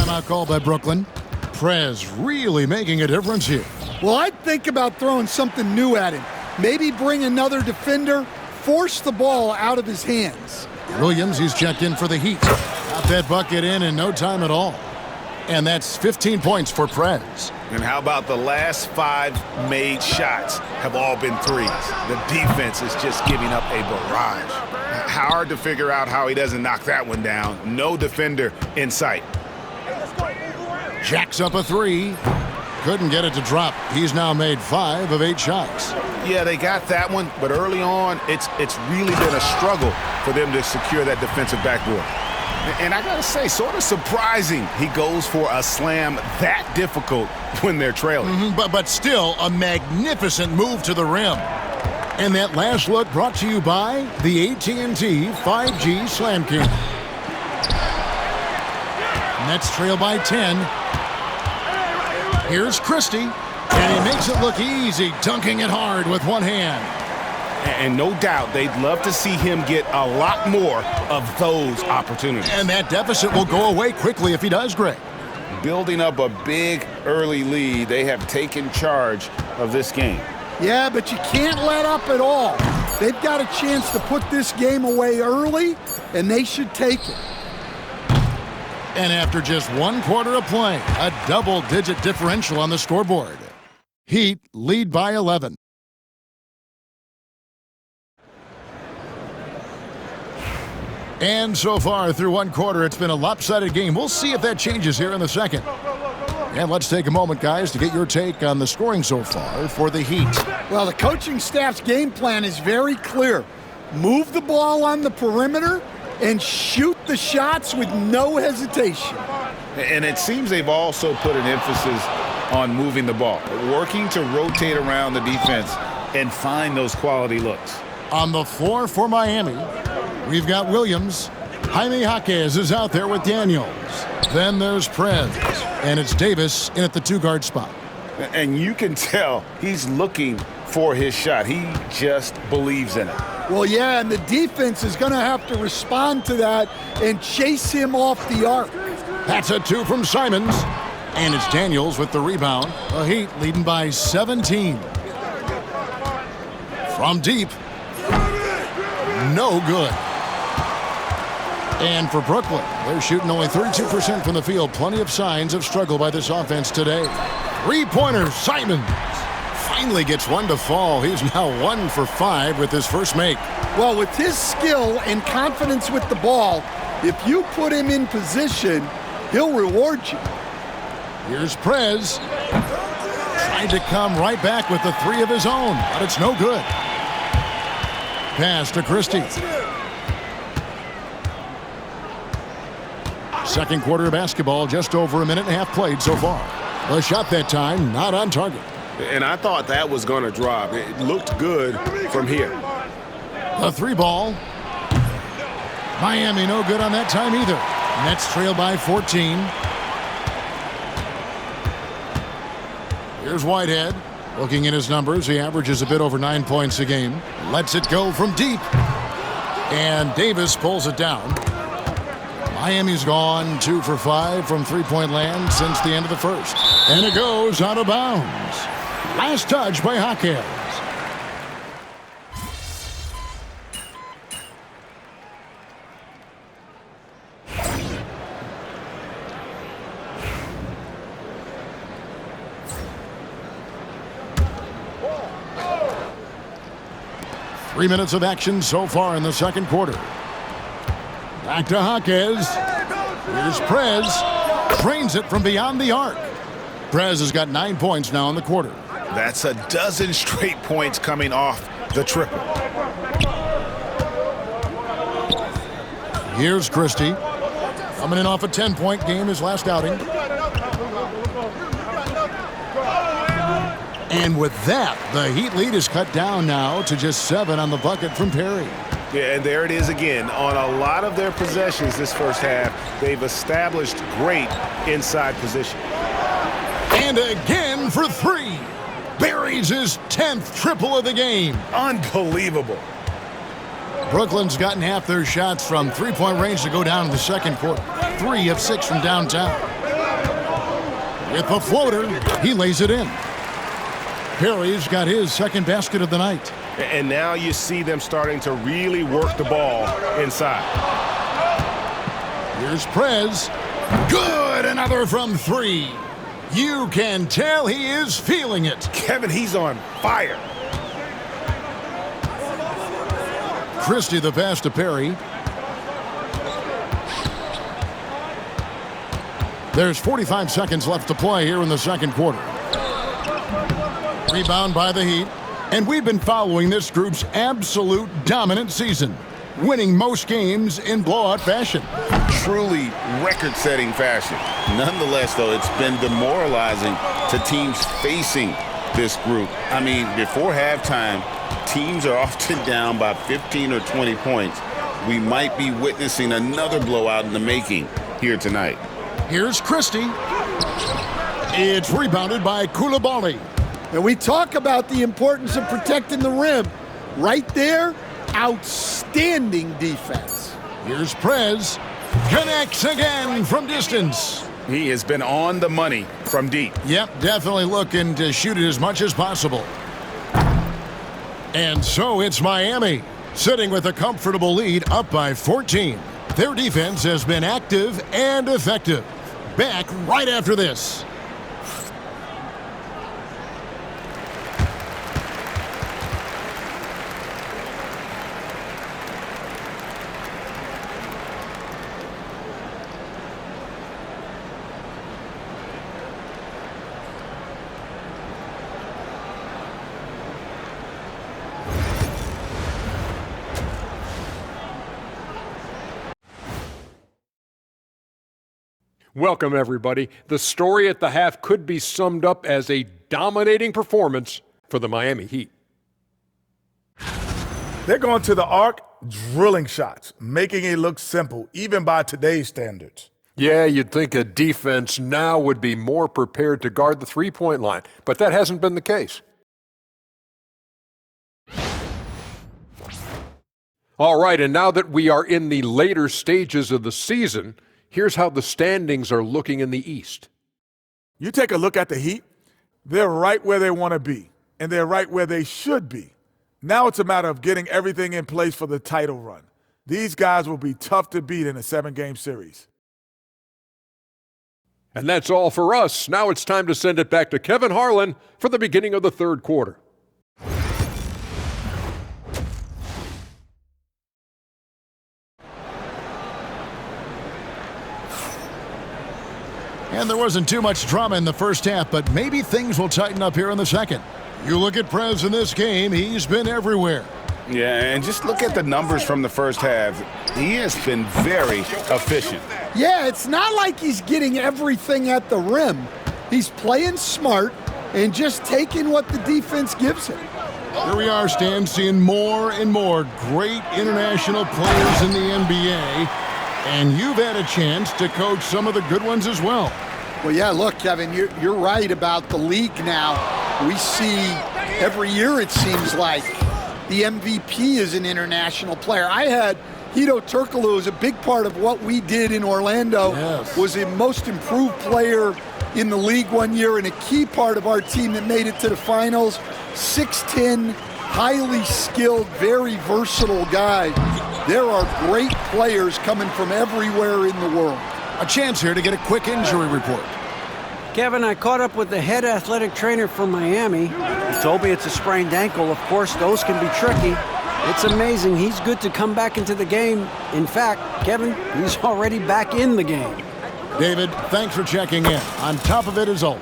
Timeout call by Brooklyn. Prez really making a difference here. Well, I'd think about throwing something new at him. Maybe bring another defender, force the ball out of his hands. Williams, he's checked in for the Heat. Got that bucket in no time at all. And that's 15 points for Prez. And how about the last 5 made shots have all been threes? The defense is just giving up a barrage. Hard to figure out how he doesn't knock that one down. No defender in sight. Jacks up a 3. Couldn't get it to drop. He's now made 5 of 8 shots. Yeah, they got that one, but early on, it's really been a struggle for them to secure that defensive backboard. And I gotta say, sort of surprising he goes for a slam that difficult when they're trailing. But still, a magnificent move to the rim. And that last look brought to you by the AT&T 5G Slam King. Nets trail by 10. Here's Christie, and he makes it look easy, dunking it hard with one hand. And no doubt they'd love to see him get a lot more of those opportunities. And that deficit will go away quickly if he does, Greg. Building up a big early lead, they have taken charge of this game. Yeah, but you can't let up at all. They've got a chance to put this game away early, and they should take it. And after just 1 quarter of play, a double-digit differential on the scoreboard. Heat lead by 11. And so far through 1 quarter, it's been a lopsided game. We'll see if that changes here in the second. And let's take a moment, guys, to get your take on the scoring so far for the Heat. Well, the coaching staff's game plan is very clear. Move the ball on the perimeter and shoot the shots with no hesitation. And it seems they've also put an emphasis on moving the ball, working to rotate around the defense and find those quality looks. On the floor for Miami, we've got Williams. Jaime Jaquez is out there with Daniels. Then there's Prez, and it's Davis in at the 2-guard spot. And you can tell he's looking for his shot. He just believes in it. Well, yeah, and the defense is going to have to respond to that and chase him off the arc. That's a 2 from Simons. And it's Daniels with the rebound. The Heat leading by 17. From deep. No good. And for Brooklyn, they're shooting only 32% from the field. Plenty of signs of struggle by this offense today. 3-pointer, Simons. Finally gets one to fall. He's now 1 for 5 with his first make. Well, with his skill and confidence with the ball, if you put him in position, he'll reward you. Here's Prez. Tried to come right back with the 3 of his own, but it's no good. Pass to Christie. Second quarter of basketball, just over a minute and a half played so far. The shot that time, not on target. And I thought that was going to drop. It looked good from here. The 3 ball. Miami no good on that time either. Nets trail by 14. Here's Whitehead. Looking at his numbers, he averages a bit over 9 points a game. Lets it go from deep. And Davis pulls it down. Miami's gone 2 for 5 from 3-point land since the end of the first. And it goes out of bounds. Last touch by Jaquez. Three minutes of action so far in the second quarter. Back to Jaquez. Here's Prez. Drains it from beyond the arc. Prez has got 9 points now in the quarter. That's a dozen straight points coming off the triple. Here's Christie. Coming in off a 10-point game his last outing. And with that, the Heat lead is cut down now to just 7 on the bucket from Perry. Yeah, and there it is again. On a lot of their possessions this first half, they've established great inside position. And again for 3. Buries his 10th triple of the game. Unbelievable. Brooklyn's gotten half their shots from 3-point range to go down in the second quarter. 3 of 6 from downtown. With the floater, he lays it in. Perry's got his second basket of the night. And now you see them starting to really work the ball inside. Here's Prez. Good, another from three. You can tell he is feeling it. Kevin, he's on fire. Christie the pass to Perry. There's 45 seconds left to play here in the second quarter. Rebound by the Heat. And we've been following this group's absolute dominant season, winning most games in blowout fashion. Truly record-setting fashion. Nonetheless, though, it's been demoralizing to teams facing this group. I mean, before halftime, teams are often down by 15 or 20 points. We might be witnessing another blowout in the making here tonight. Here's Christie. It's rebounded by Coulibaly. And we talk about the importance of protecting the rim. Right there, outstanding defense. Here's Prez. Connects again from distance. He has been on the money from deep. Yep, definitely looking to shoot it as much as possible. And so it's Miami, sitting with a comfortable lead up by 14. Their defense has been active and effective. Back right after this. Welcome, everybody. The story at the half could be summed up as a dominating performance for the Miami Heat. They're going to the arc, drilling shots, making it look simple, even by today's standards. Yeah, you'd think a defense now would be more prepared to guard the three-point line, but that hasn't been the case. All right, and now that we are in the later stages of the season, here's how the standings are looking in the East. You take a look at the Heat, they're right where they want to be, and they're right where they should be. Now it's a matter of getting everything in place for the title run. These guys will be tough to beat in a 7-game series. And that's all for us. Now it's time to send it back to Kevin Harlan for the beginning of the third quarter. And there wasn't too much drama in the first half, but maybe things will tighten up here in the second. You look at Prez in this game, he's been everywhere. Yeah, and just look at the numbers from the first half. He has been very efficient. Yeah, it's not like he's getting everything at the rim. He's playing smart and just taking what the defense gives him. Here we are, Stan, seeing more and more great international players in the NBA. And you've had a chance to coach some of the good ones as well. Well, yeah, look, Kevin, you're right about the league now. We see every year, it seems like, the MVP is an international player. I had Hedo Turkoglu was a big part of what we did in Orlando. Yes. Was the most improved player in the league one year and a key part of our team that made it to the finals. 6'10", highly skilled, very versatile guy. There are great players coming from everywhere in the world. A chance here to get a quick injury report. Kevin, I caught up with the head athletic trainer from Miami. He told me it's a sprained ankle. Of course, those can be tricky. It's amazing. He's good to come back into the game. In fact, Kevin, he's already back in the game. David, thanks for checking in. On top of it as always.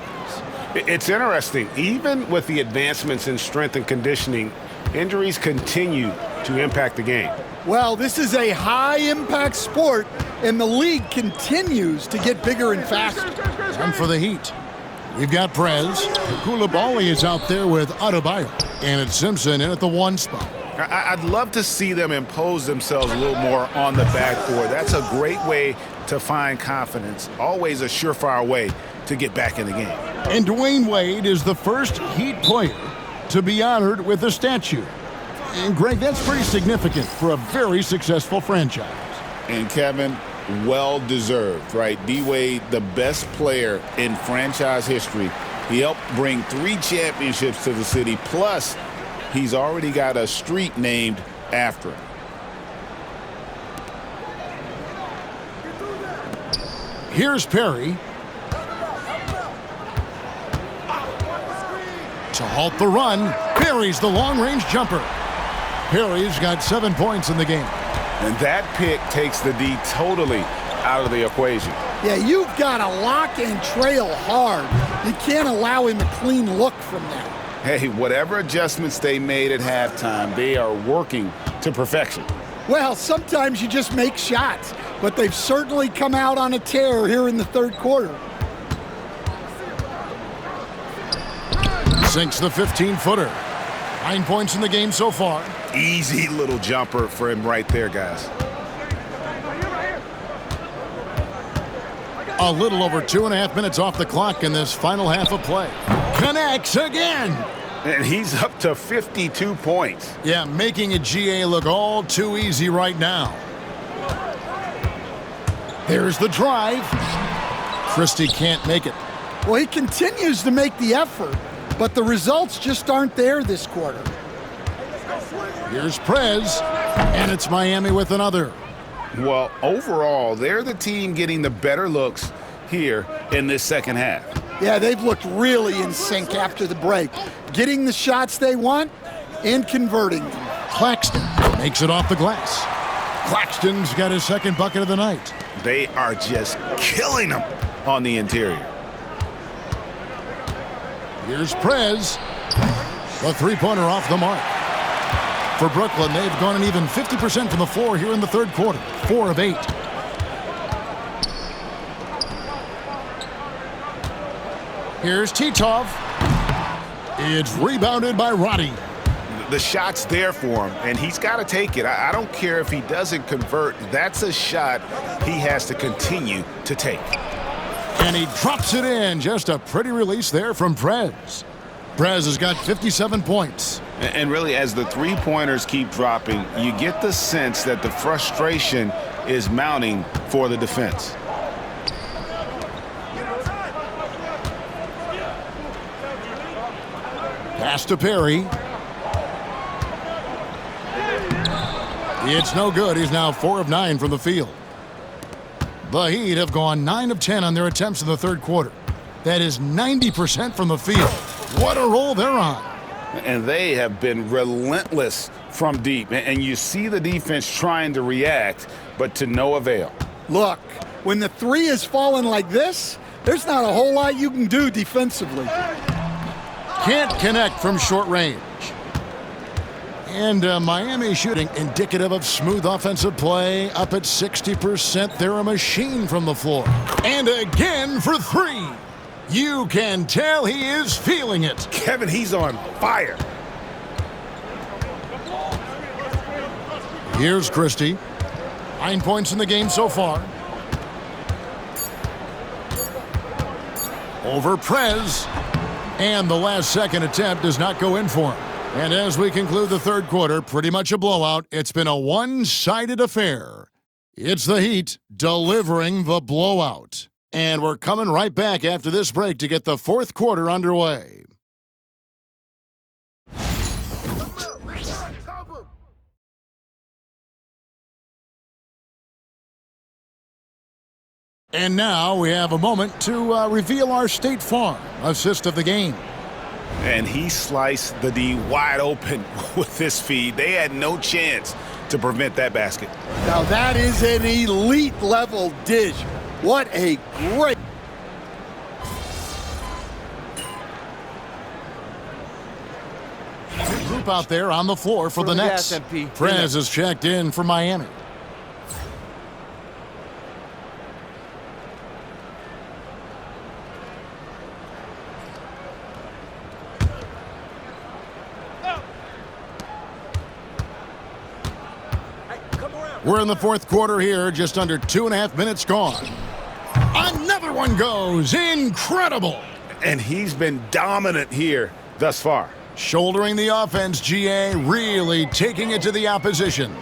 It's interesting. Even with the advancements in strength and conditioning, injuries continue to impact the game. Well, this is a high-impact sport, and the league continues to get bigger and faster. And for the Heat, we've got Prez. Coulibaly is out there with Adebayo. And it's Simpson in at the 1 spot. I'd love to see them impose themselves a little more on the backboard. That's a great way to find confidence. Always a surefire way to get back in the game. And Dwayne Wade is the first Heat player to be honored with a statue. And Greg, that's pretty significant for a very successful franchise. And Kevin, well-deserved, right? D-Wade, the best player in franchise history. He helped bring 3 championships to the city, plus he's already got a street named after him. Here's Perry. To halt the run, Perry's the long-range jumper. Perry's got 7 points in the game. And that pick takes the D totally out of the equation. Yeah, you've got to lock and trail hard. You can't allow him a clean look from that. Hey, whatever adjustments they made at halftime, they are working to perfection. Well, sometimes you just make shots, but they've certainly come out on a tear here in the third quarter. Sinks the 15-footer. 9 points in the game so far. Easy little jumper for him right there, guys. A little over 2.5 minutes off the clock in this final half of play. Connects again. And he's up to 52 points. Yeah, making a GA look all too easy right now. There's the drive. Christie can't make it. Well, he continues to make the effort, but the results just aren't there this quarter. Here's Prez, and it's Miami with another. Well, overall, they're the team getting the better looks here in this second half. Yeah, they've looked really in sync after the break, getting the shots they want and converting them. Claxton makes it off the glass. Claxton's got his second bucket of the night. They are just killing them on the interior. Here's Prez. The three-pointer off the mark. For Brooklyn, they've gone an even 50% from the floor here in the third quarter. 4 of 8. Here's Titov. It's rebounded by Roddy. The shot's there for him, and he's got to take it. I don't care if he doesn't convert. That's a shot he has to continue to take. And he drops it in. Just a pretty release there from Prez. Prez has got 57 points. And really, as the three-pointers keep dropping, you get the sense that the frustration is mounting for the defense. Pass to Perry. It's no good. He's now 4 of 9 from the field. The Heat have gone 9 of 10 on their attempts in the third quarter. That is 90% from the field. What a roll they're on. And they have been relentless from deep. And you see the defense trying to react, but to no avail. Look, when the three is falling like this, there's not a whole lot you can do defensively. Can't connect from short range. And Miami shooting indicative of smooth offensive play, up at 60%. They're a machine from the floor. And again for 3. You can tell he is feeling it. Kevin, he's on fire. Here's Christie. 9 points in the game so far. Over Prez. And the last second attempt does not go in for him. And as we conclude the third quarter, pretty much a blowout. It's been a one-sided affair. It's the Heat delivering the blowout. And we're coming right back after this break to get the fourth quarter underway. And now we have a moment to reveal our State Farm assist of the game. And he sliced the D wide open with this feed. They had no chance to prevent that basket. Now that is an elite level dish. What a great... Group out there on the floor for the Nets. Prez is checked in for Miami. We're in the fourth quarter here, just under 2.5 minutes gone. Another one goes. Incredible. And he's been dominant here thus far. Shouldering the offense, GA really taking it to the opposition.